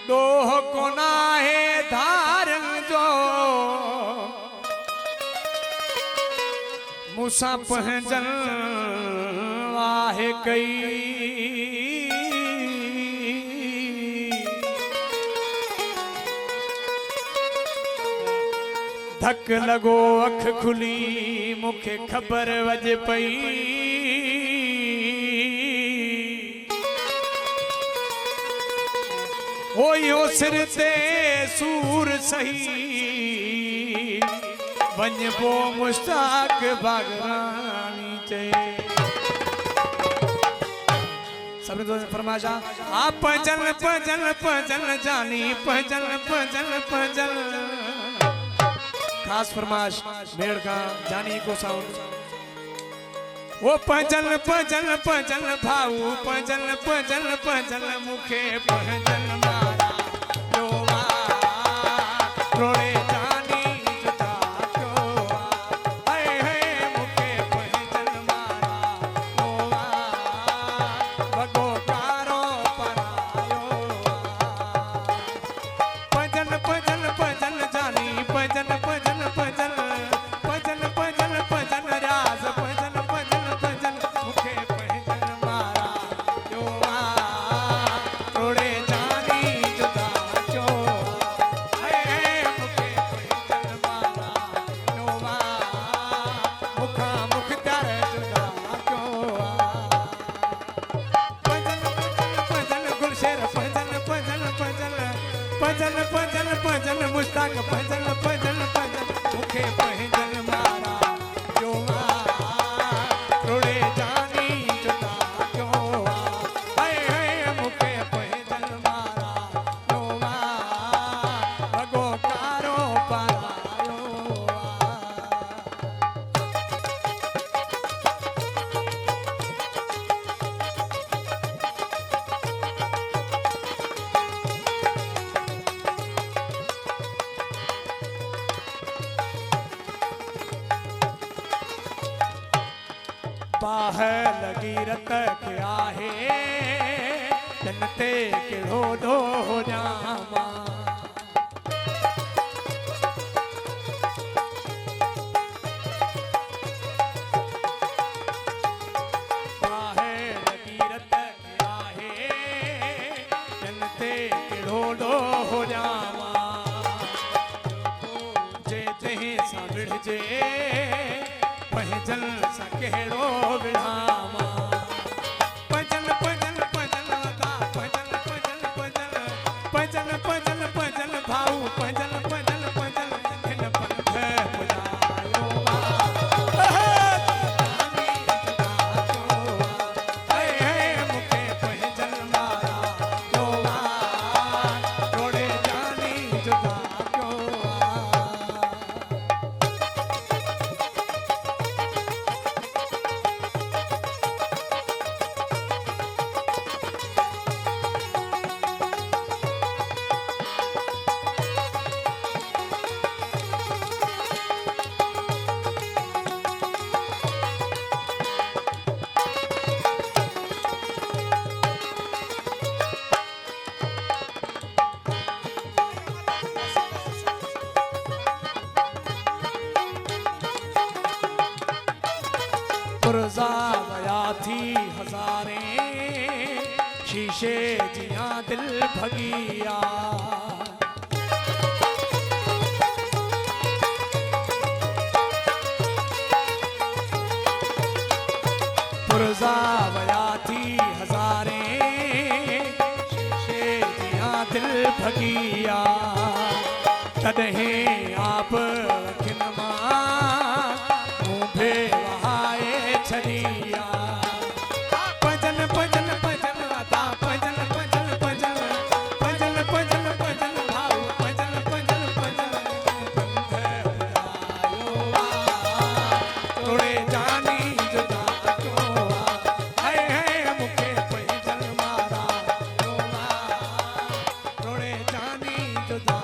दोह कोना है धारन जो मूसा पहजन वाहे कई धक लगो अख खुली मुखे खबर वज पई होयो सिर ते सूर सही वञबो मुश्ताक बागरानी चए सबने दोस्त फरमाशा आप पजल पजल पजल जानी पजल पजल पजल खास फरमाश मेड़ का जानी को साउंड वो पजल पजल पजल भाऊ पजल पजल पजल मुखे पजल मारा जोवा रोड़े जानी जुदा जोवा हाय हाय मुखे पजल मारा जोवा भगो कारो परायो पजल पजल पजल जानी पजल पजल पजल पजल पजल पजल राज पजल पजल पजल पजल मुश्ताक पजल पजल पजल मुखे पजल मारा जोवा रोड़े जानी जुदा जोवा हाय हाय मुखे पजल मारा जोवा भगो कारो परायो बाह लगी रत के आहे जनते के दो जामा बाह लगी रत के आहे जनते के दो जामा जे जही साबिड़ जे पहजल सकेड़ो विढ़ामा पजल पजल पजल दा पजल पजल पजल पजल पजल पजल भाऊ पजल पजल पजल हिन पंथ पुजायो हाय हाय मुखे पहजल मारा जोवा रोड़े जानी जुदा पुरजा गया थी हजारे शीशे जिया दिल भगिया पुरजा गया थी हजारे शीशे जिया दिल भगिया तदहे आप रखनमा मुँहे वहाए छरिया पजल पजल पजल दा पजल पजल पजल पजल पजल पजल भाऊ पजल पजल पजल पंथ पुजायो रोड़े जानी जुदा जोवा हाय हाय मुखे पजल मारा जोवा रोड़े जानी जुदा